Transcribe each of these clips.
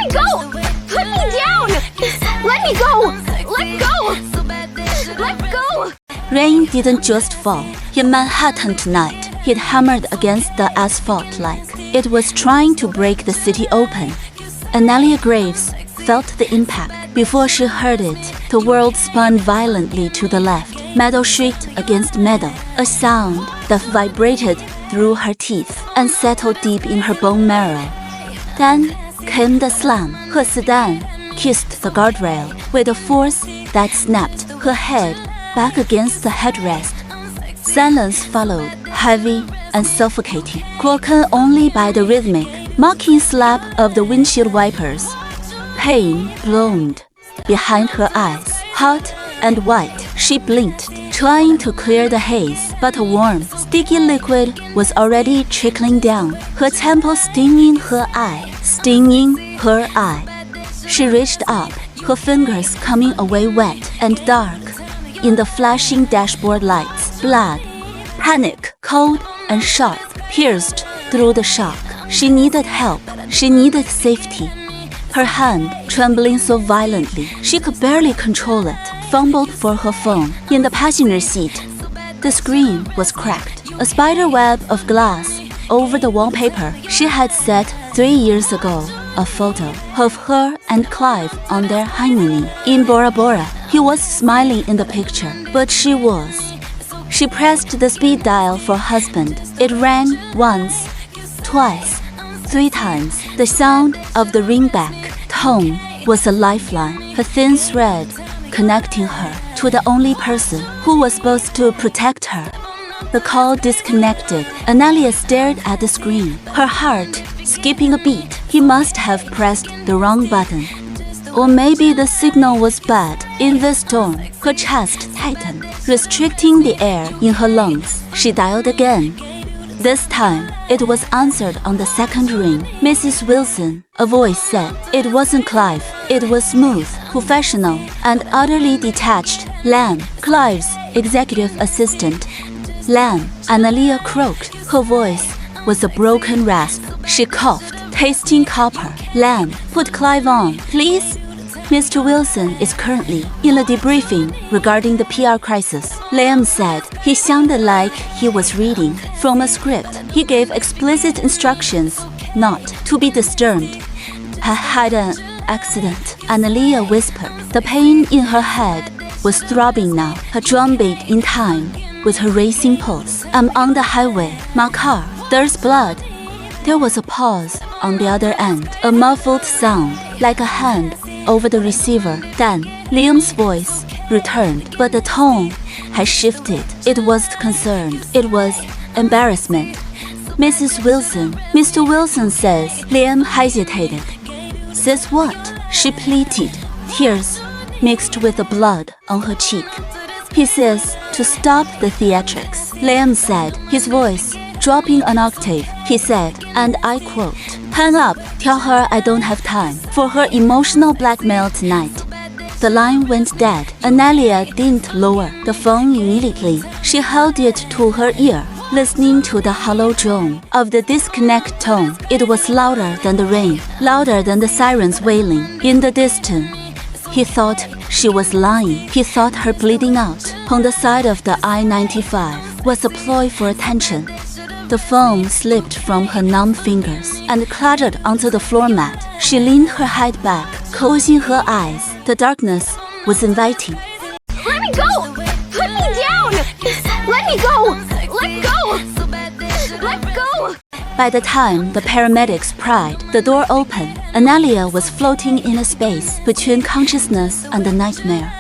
me go! Put me down! Let me go! Let go! Let go! Rain didn't just fall. In Manhattan tonight, it hammered against the asphalt like it was trying to break the city open. Analia Graves felt the impact. Before she heard it, the world spun violently to the left. Metal shrieked against metal, a sound that vibrated through her teeth and settled deep in her bone marrow. Then came the slam. Her sedan kissed the guardrail with a force that snapped her head back against the headrest. Silence followed, heavy and suffocating, broken only by the rhythmic, mocking slap of the windshield wipers. Pain bloomed behind her eyes, hot and white. She blinked, trying to clear the haze, but a warm, sticky liquid was already trickling down, her temple stinging her eye. She reached up, her fingers coming away wet and dark. In the flashing dashboard lights, blood, panic, cold and sharp, pierced through the shock. She needed help. She needed safety. Her hand, trembling so violently, she could barely control it, fumbled for her phone. In the passenger seat, the screen was cracked. A spider web of glass over the wallpaper. She had set 3 years ago a photo of her and Clive on their honeymoon in Bora Bora. He was smiling in the picture, but she was. She pressed the speed dial for husband. It rang once, twice, 3 times. The sound of the ringback tone was a lifeline, a thin thread connecting her to the only person who was supposed to protect her. The call disconnected. Analia stared at the screen, her heart skipping a beat. He must have pressed the wrong button. Or maybe the signal was bad. In the storm, her chest tightened, restricting the air in her lungs. She dialed again. This time, it was answered on the second ring. Mrs. Wilson, a voice said. It wasn't Clive. It was smooth, professional, and utterly detached. Lamb, Clive's executive assistant. Lamb, Analia croaked. Her voice was a broken rasp. She coughed, tasting copper. Lamb, put Clive on, please. Mr. Wilson is currently in a debriefing regarding the PR crisis. Liam said he sounded like he was reading from a script. He gave explicit instructions not to be disturbed. I had an accident, Analia whispered. The pain in her head was throbbing now, a drumbeat in time with her racing pulse. I'm on the highway. My car. There's blood. There was a pause on the other end, a muffled sound, like a hand over the receiver. Then Liam's voice returned, but the tone had shifted. It wasn't concern. It was embarrassment. Mrs. Wilson. Mr. Wilson says. Liam hesitated. Says what? She pleaded, tears mixed with the blood on her cheek. He says to stop the theatrics. Liam said, his voice dropping an octave. He said, and I quote, hang up, tell her I don't have time for her emotional blackmail tonight. The line went dead. Analia didn't lower the phone immediately. She held it to her ear, listening to the hollow drone of the disconnect tone. It was louder than the rain, louder than the sirens wailing in the distance. He thought she was lying. He thought her bleeding out on the side of the I-95 was a ploy for attention. The phone slipped from her numb fingers and clattered onto the floor mat. She leaned her head back, closing her eyes. The darkness was inviting. Let me go! Put me down! Let me go! Let go! Let go! By the time the paramedics pried the door open, Analia was floating in a space between consciousness and the nightmare.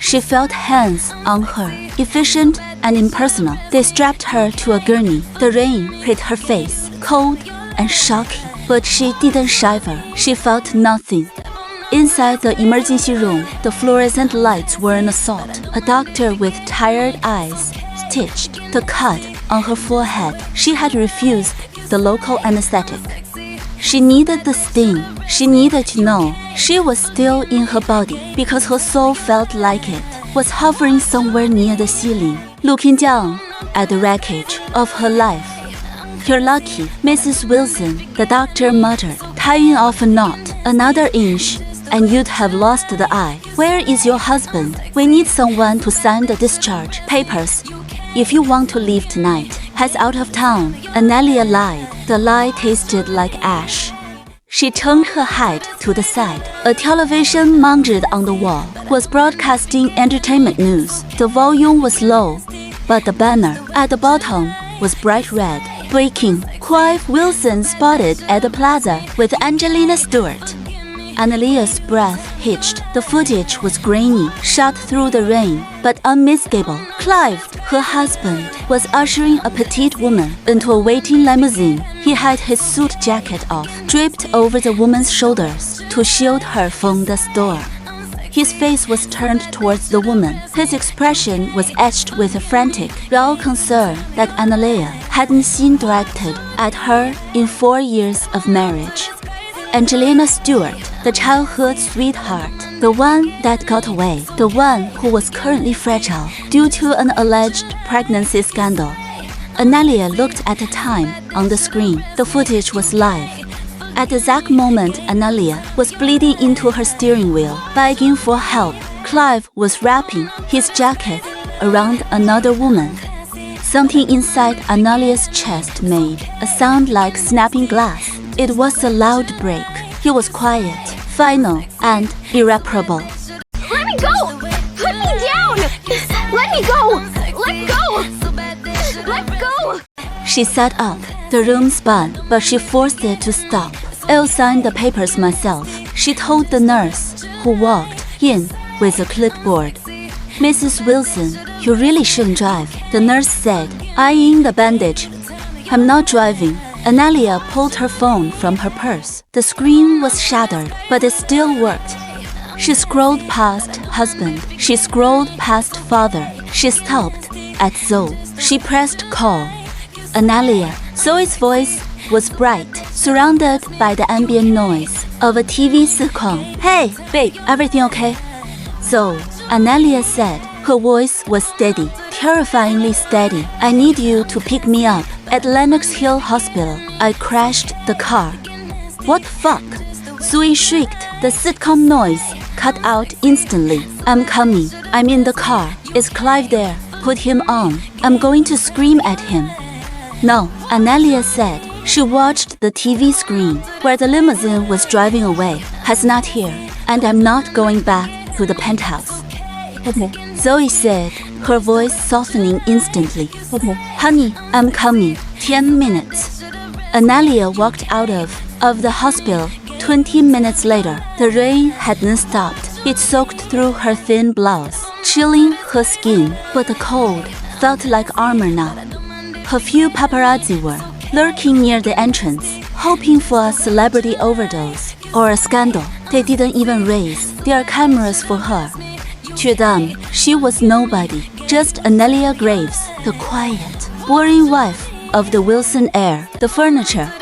She felt hands on her, efficient and impersonal. They strapped her to a gurney. The rain hit her face, cold and shocking. But she didn't shiver. She felt nothing. Inside the emergency room, the fluorescent lights were an assault. A doctor with tired eyes stitched the cut on her forehead. She had refused the local anesthetic. She needed the sting. She needed to know she was still in her body because her soul felt like it was hovering somewhere near the ceiling, looking down at the wreckage of her life. You're lucky, Mrs. Wilson, the doctor muttered, tying off a knot Another inch, and you'd have lost the eye. Where is your husband? We need someone to sign the discharge papers. If you want to leave tonight, he's out of town. Analia lied. The lie tasted like ash. She turned her head to the side. A television mounted on the wall was broadcasting entertainment news. The volume was low, but the banner at the bottom was bright red. Breaking. Clive Wilson spotted at the plaza with Angelina Stewart. Analia's breath hitched. The footage was grainy, shot through the rain, but unmistakable. Clive, her husband, was ushering a petite woman into a waiting limousine. He had his suit jacket off, draped over the woman's shoulders to shield her from the storm. His face was turned towards the woman. His expression was etched with a frantic, raw concern that Analia hadn't seen directed at her in 4 years of marriage. Angelina Stewart, the childhood sweetheart, the one that got away, the one who was currently fragile due to an alleged pregnancy scandal. Analia looked at the time on the screen. The footage was live. At the exact moment Analia was bleeding into her steering wheel, begging for help, Clive was wrapping his jacket around another woman. Something inside Analia's chest made a sound like snapping glass. It was a loud break. He was quiet, final, and irreparable. Let me go! Put me down! Let me go! Let go! Let go! She sat up. The room spun, but she forced it to stop. I'll sign the papers myself, she told the nurse, who walked in with a clipboard. Mrs. Wilson, you really shouldn't drive, the nurse said, eyeing the bandage. I'm not driving. Analia pulled her phone from her purse. The screen was shattered, but it still worked. She scrolled past husband. She scrolled past father. She stopped at Zoe. She pressed call. Analia. Zoe's voice was bright, surrounded by the ambient noise of a TV sitcom. Hey, babe, everything okay? Zoe, Analia said. Her voice was steady, terrifyingly steady. I need you to pick me up at Lenox Hill Hospital. I crashed the car. What fuck? Zoe shrieked. The sitcom noise cut out instantly. I'm coming. I'm in the car. Is Clive there? Put him on. I'm going to scream at him. No, Analia said. She watched the TV screen where the limousine was driving away. He's not here, and I'm not going back to the penthouse. Okay. Zoe said, her voice softening instantly. Okay. Honey, I'm coming. 10 minutes. Analia walked out of the hospital. 20 minutes later, the rain hadn't stopped. It soaked through her thin blouse, chilling her skin, but the cold felt like armor now. A few paparazzi were lurking near the entrance, hoping for a celebrity overdose or a scandal. They didn't even raise their cameras for her. To them, she was nobody, just Analia Graves, the quiet, boring wife of the Wilson heir. The furniture.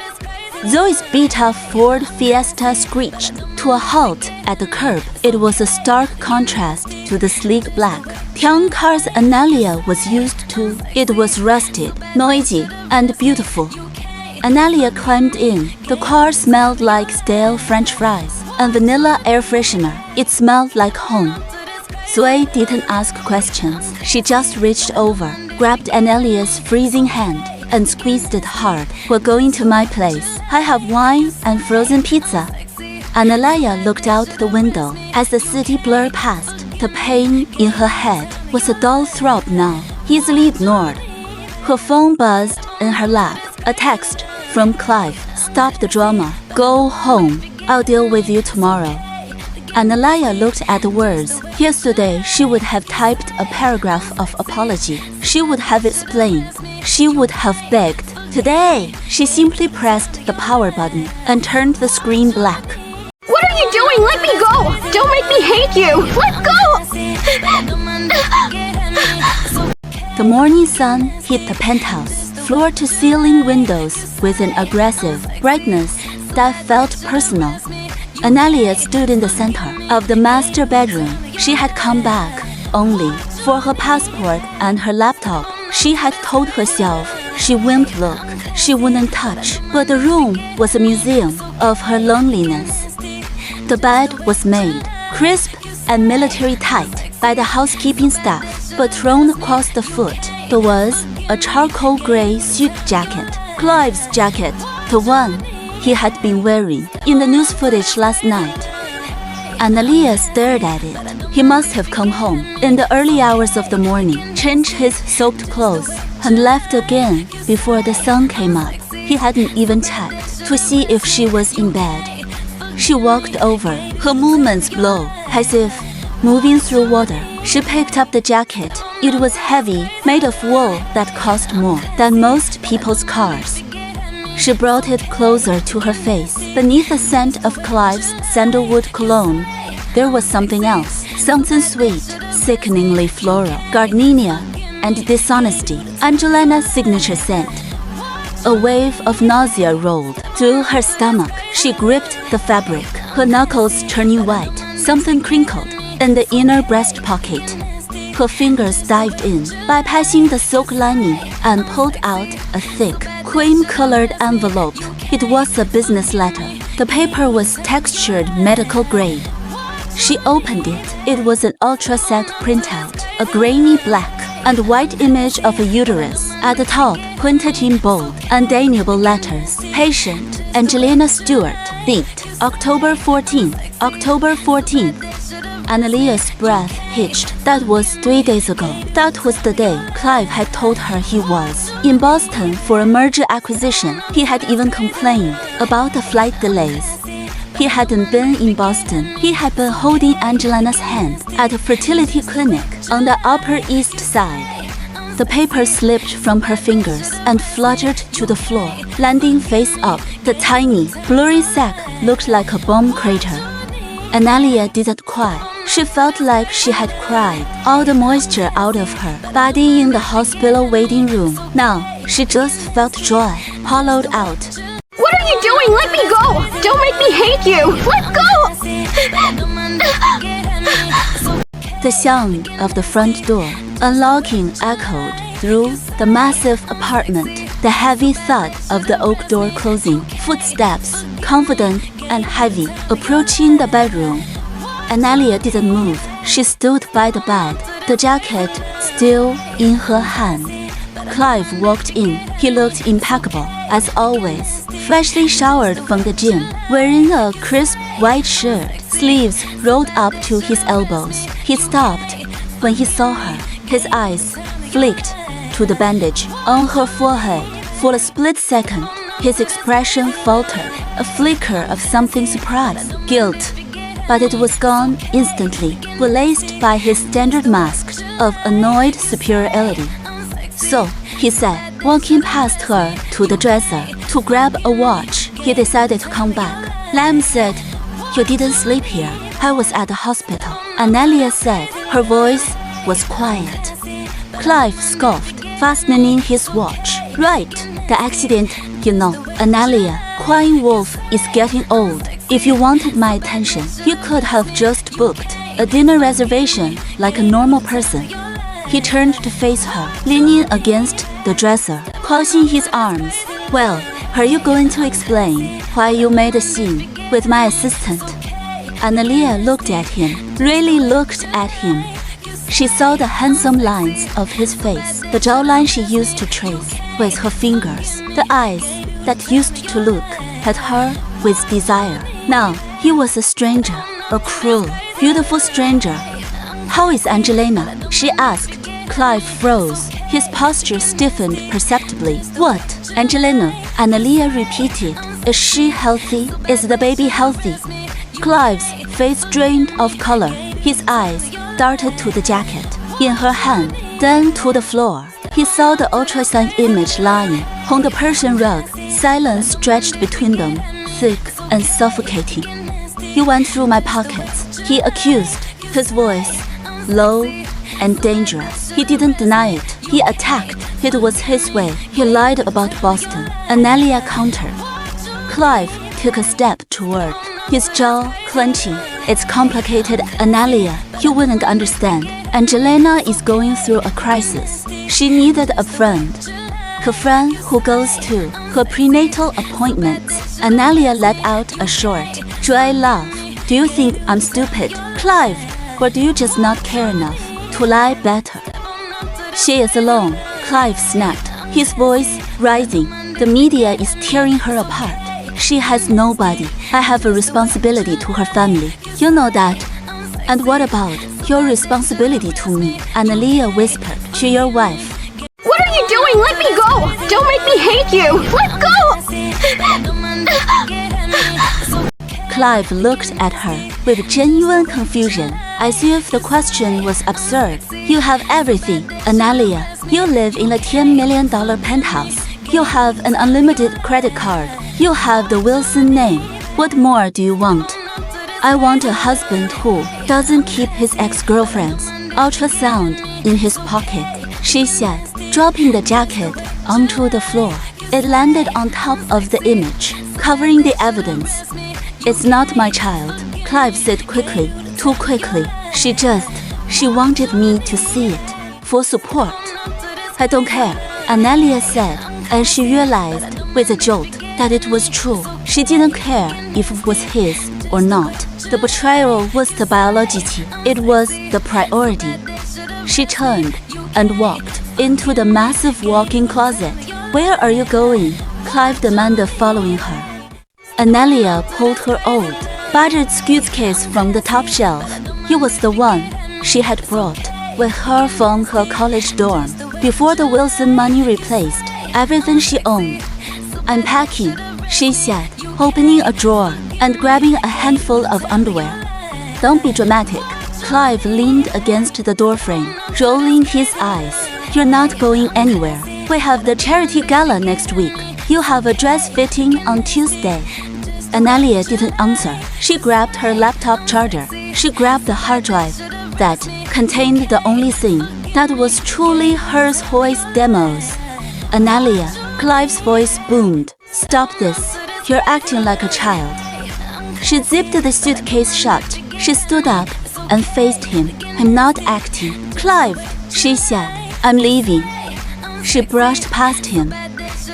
Zoe's beat-up Ford Fiesta screeched to a halt at the curb. It was a stark contrast to the sleek black town cars Analia was used to. It was rusted, noisy, and beautiful. Analia climbed in. The car smelled like stale French fries and vanilla air freshener. It smelled like home. Zoe didn't ask questions. She just reached over, grabbed Analia's freezing hand, and squeezed it hard. We're going to my place. I have wine and frozen pizza. Analia looked out the window as the city blurred past. The pain in her head was a dull throb now, easily ignored. Her phone buzzed in her lap. A text from Clive. Stop the drama. Go home. I'll deal with you tomorrow. Analia looked at the words. Yesterday, she would have typed a paragraph of apology. She would have explained. She would have begged. Today, she simply pressed the power button and turned the screen black. What are you doing? Let me go! Don't make me hate you! Let go! The morning sun hit the penthouse, floor-to-ceiling windows with an aggressive brightness that felt personal. Analia stood in the center of the master bedroom. She had come back only for her passport and her laptop. She had told herself she wouldn't look, she wouldn't touch, but the room was a museum of her loneliness. The bed was made, crisp and military tight, by the housekeeping staff, but thrown across the foot. There was a charcoal gray suit jacket, Clive's jacket, the one he had been wearing in the news footage last night. Analia stared at it. He must have come home in the early hours of the morning, changed his soaked clothes, and left again before the sun came up. He hadn't even checked to see if she was in bed. She walked over, her movements slow, as if moving through water. She picked up the jacket. It was heavy, made of wool that cost more than most people's cars. She brought it closer to her face. Beneath the scent of Clive's sandalwood cologne, there was something else, something sweet, sickeningly floral, gardenia, and dishonesty. Angelina's signature scent. A wave of nausea rolled through her stomach. She gripped the fabric, her knuckles turning white. Something crinkled in the inner breast pocket. Her fingers dived in, bypassing the silk lining, and pulled out a thick, cream-colored envelope. It was a business letter. The paper was textured medical grade. She opened it. It was an ultra-set printout, a grainy black and white image of a uterus. At the top, printed in bold, undeniable letters, Patient, Angelina Stewart, Beat, October 14th, October 14th. Analia's breath hitched. That was 3 days ago. That was the day Clive had told her he was in Boston for a merger acquisition. He had even complained about the flight delays. He hadn't been in Boston. He had been holding Angelina's hand at a fertility clinic on the Upper East Side. The paper slipped from her fingers and fluttered to the floor, landing face up. The tiny, blurry sack looked like a bomb crater. Analia didn't cry. She felt like she had cried all the moisture out of her body in the hospital waiting room. Now, she just felt joy, hollowed out. What are you doing? Let me go! Don't make me hate you! Let go! The sound of the front door unlocking echoed through the massive apartment. The heavy thud of the oak door closing. Footsteps, confident and heavy, approaching the bedroom. Analia didn't move. She stood by the bed, the jacket still in her hand. Clive walked in. He looked impeccable, as always, freshly showered from the gym, wearing a crisp white shirt, sleeves rolled up to his elbows. He stopped when he saw her. His eyes flicked to the bandage on her forehead. For a split second, his expression faltered, a flicker of something surprise, guilt. But it was gone instantly, replaced by his standard mask of annoyed superiority. So, he said, walking past her to the dresser to grab a watch. He decided to come back. Lam said, "You didn't sleep here. I was at the hospital." Analia said. Her voice was quiet. Clive scoffed, fastening his watch. "Right, the accident, you know. Analia, crying wolf is getting old. If you wanted my attention, you could have just booked a dinner reservation like a normal person." He turned to face her, leaning against the dresser, crossing his arms. "Well, are you going to explain why you made a scene with my assistant?" Analia looked at him, really looked at him. She saw the handsome lines of his face, the jawline she used to trace with her fingers, the eyes that used to look at her with desire. Now, he was a stranger, a cruel, beautiful stranger. "How is Angelina?" she asked. Clive froze. His posture stiffened perceptibly. "What? Angelina?" Analia repeated. "Is she healthy? Is the baby healthy?" Clive's face drained of color. His eyes darted to the jacket in her hand, then to the floor. He saw the ultrasound image lying on the Persian rug. Silence stretched between them, thick and suffocating. "You went through my pockets," he accused, his voice low and dangerous. He didn't deny it. He attacked. It was his way. He lied about Boston. Analia countered. Clive took a step toward, his jaw clenching. "It's complicated, Analia. You wouldn't understand. Angelina is going through a crisis. She needed a friend. A friend who goes to her prenatal appointments." Analia let out a short, dry laugh. Do you think I'm stupid, Clive? Or do you just not care enough to lie better? She is alone, Clive snapped, his voice rising. The media is tearing her apart. She has nobody. I have a responsibility to her family. You know that. And what about your responsibility to me? Analia whispered to your wife. What are you doing? Let me go! Don't make me hate you! Let go! Clive looked at her with genuine confusion, as if the question was absurd. You have everything, Analia. You live in a $10 million penthouse. You have an unlimited credit card. You have the Wilson name. What more do you want? I want a husband who doesn't keep his ex-girlfriend's ultrasound in his pocket, she said, dropping the jacket onto the floor. It landed on top of the image, covering the evidence. It's not my child, Clive said quickly, too quickly. She wanted me to see it, for support. I don't care, Analia said, and she realized with a jolt that it was true. She didn't care if it was his or not. The betrayal was the biology, it was the priority. She turned and walked into the massive walk-in closet. Where are you going? Clive demanded, following her. Analia pulled her old, battered suitcase from the top shelf. It was the one she had brought with her from her college dorm before the Wilson money replaced everything she owned. I'm packing, she said, opening a drawer and grabbing a handful of underwear. Don't be dramatic. Clive leaned against the doorframe, rolling his eyes. You're not going anywhere. We have the charity gala next week. You have a dress fitting on Tuesday. Analia didn't answer. She grabbed her laptop charger. She grabbed the hard drive that contained the only thing that was truly hers, Hoy's demos. Analia, Clive's voice boomed. Stop this. You're acting like a child. She zipped the suitcase shut. She stood up and faced him. I'm not acting. Clive, she said. I'm leaving. She brushed past him.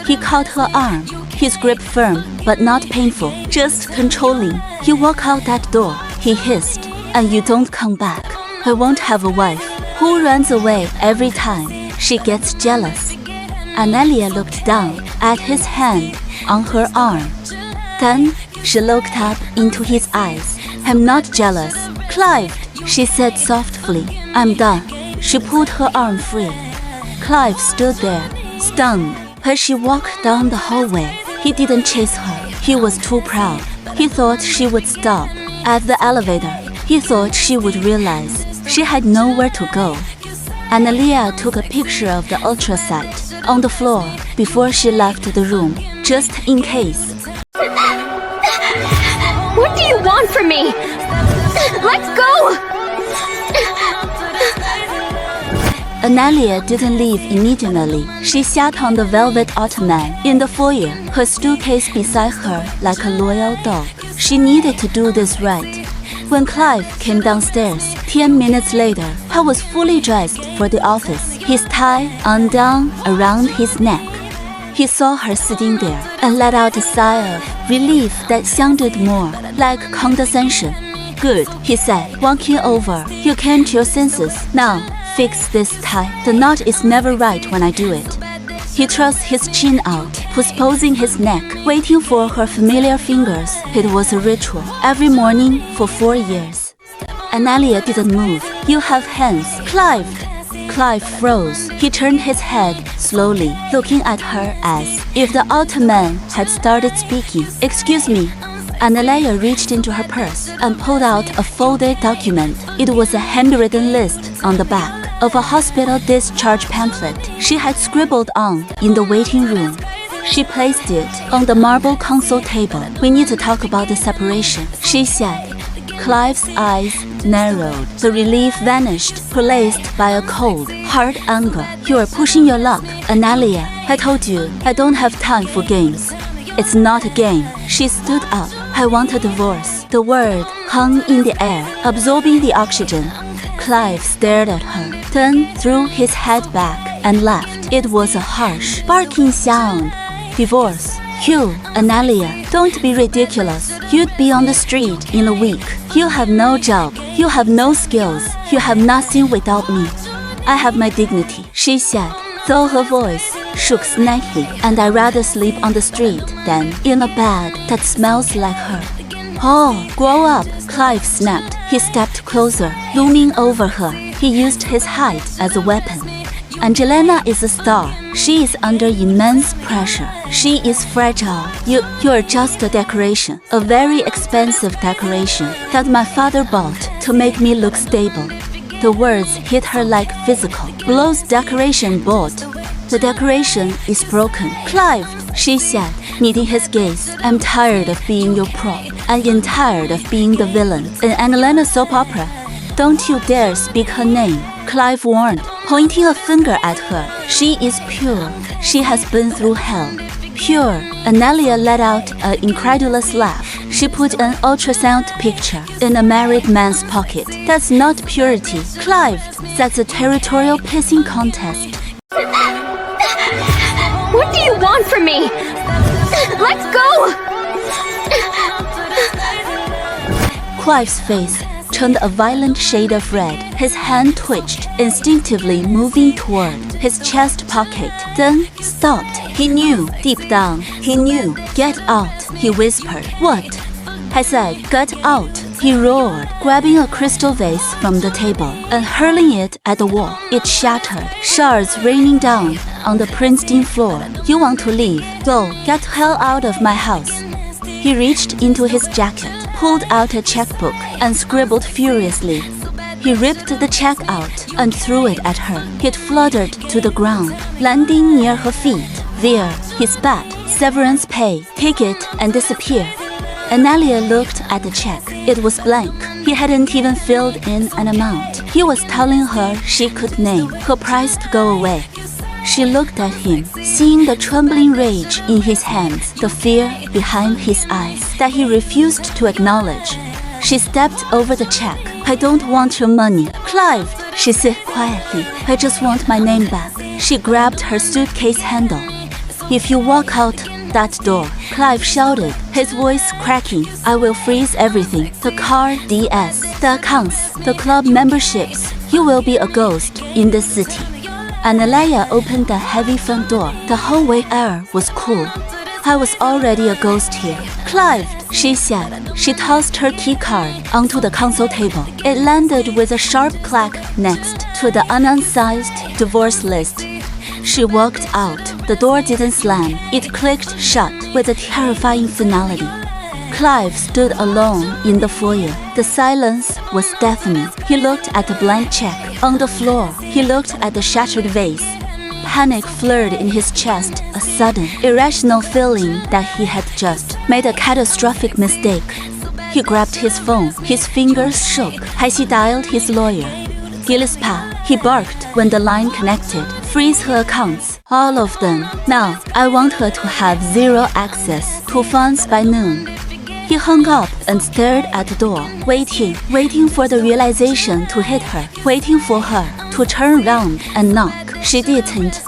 He caught her arm, his grip firm but not painful, just controlling. You walk out that door, he hissed, and you don't come back. I won't have a wife who runs away every time she gets jealous. Analia looked down at his hand on her arm. Then she looked up into his eyes. I'm not jealous, Clive, she said softly. I'm done. She pulled her arm free. Clive stood there, stunned, as she walked down the hallway. He didn't chase her. He was too proud. He thought she would stop at the elevator. He thought she would realize she had nowhere to go. Analia took a picture of the ultrasite on the floor before she left the room, just in case. What do you want from me? Let go! Analia didn't leave immediately. She sat on the velvet ottoman in the foyer, her suitcase beside her like a loyal dog. She needed to do this right. When Clive came downstairs 10 minutes later, he was fully dressed for the office, his tie undone around his neck. He saw her sitting there and let out a sigh of relief that sounded more like condescension. Good, he said, walking over. You came to your senses. Now, fix this tie. The knot is never right when I do it. He thrust his chin out, posing his neck, waiting for her familiar fingers. It was a ritual. Every morning for 4 years. Analia didn't move. You have hands, Clive. Clive froze. He turned his head slowly, looking at her as if the Ottoman had started speaking. Excuse me. Analia reached into her purse and pulled out a folded document. It was a handwritten list on the back of a hospital discharge pamphlet she had scribbled on in the waiting room. She placed it on the marble console table. We need to talk about the separation, she said. Clive's eyes narrowed. The relief vanished, replaced by a cold, hard anger. You are pushing your luck, Analia. I told you, I don't have time for games. It's not a game. She stood up. I want a divorce. The word hung in the air, absorbing the oxygen. Clive stared at her, then threw his head back and laughed. It was a harsh, barking sound. Divorce. You, Analia, don't be ridiculous. You'd be on the street in a week. You have no job. You have no skills. You have nothing without me. I have my dignity, she said, though her voice shook slightly, and I'd rather sleep on the street than in a bed that smells like her. Oh, grow up, Clive snapped. He stepped closer, looming over her. He used his height as a weapon. Angelina is a star. She is under immense pressure. She is fragile. You're just a decoration, a very expensive decoration that my father bought to make me look stable. The words hit her like physical blows. Decoration bought. The decoration is broken. Clive, she said, meeting his gaze. I'm tired of being your prop. I'm tired of being the villain in Angelina soap opera. Don't you dare speak her name, Clive warned, pointing a finger at her. She is pure. She has been through hell. Pure. Analia let out an incredulous laugh. She put an ultrasound picture in a married man's pocket. That's not purity, Clive. That's a territorial pissing contest. What do you want from me? Let's go! Clive's face turned a violent shade of red. His hand twitched, instinctively moving toward his chest pocket, then stopped. He knew, deep down, he knew. Get out, he whispered. What? I said, get out. He roared, grabbing a crystal vase from the table and hurling it at the wall. It shattered, shards raining down on the pristine floor. You want to leave? Go, get the hell out of my house. He reached into his jacket, pulled out a checkbook, and scribbled furiously. He ripped the check out and threw it at her. It fluttered to the ground, landing near her feet. There, he spat, severance pay, take it and disappear. Analia looked at the check. It was blank. He hadn't even filled in an amount. He was telling her she could name her price to go away. She looked at him, seeing the trembling rage in his hands, the fear behind his eyes that he refused to acknowledge. She stepped over the check. I don't want your money, Clive, she said quietly. I just want my name back. She grabbed her suitcase handle. If you walk out that door, Clive shouted, his voice cracking. I will freeze everything. The car, DS, the accounts, the club memberships. You will be a ghost in the city. Analia opened the heavy front door. The hallway air was cool. I was already a ghost here. Clive, she said. She tossed her key card onto the console table. It landed with a sharp clack next to the unansized divorce list. She walked out. The door didn't slam. It clicked shut with a terrifying finality. Clive stood alone in the foyer. The silence was deafening. He looked at the blank check on the floor. He looked at the shattered vase. Panic flared in his chest, a sudden, irrational feeling that he had just made a catastrophic mistake. He grabbed his phone. His fingers shook as he dialed his lawyer. Gillespie, he barked when the line connected. Freeze her accounts, all of them. Now, I want her to have zero access to funds by noon. He hung up and stared at the door, waiting for the realization to hit her, waiting for her to turn around and knock. She didn't.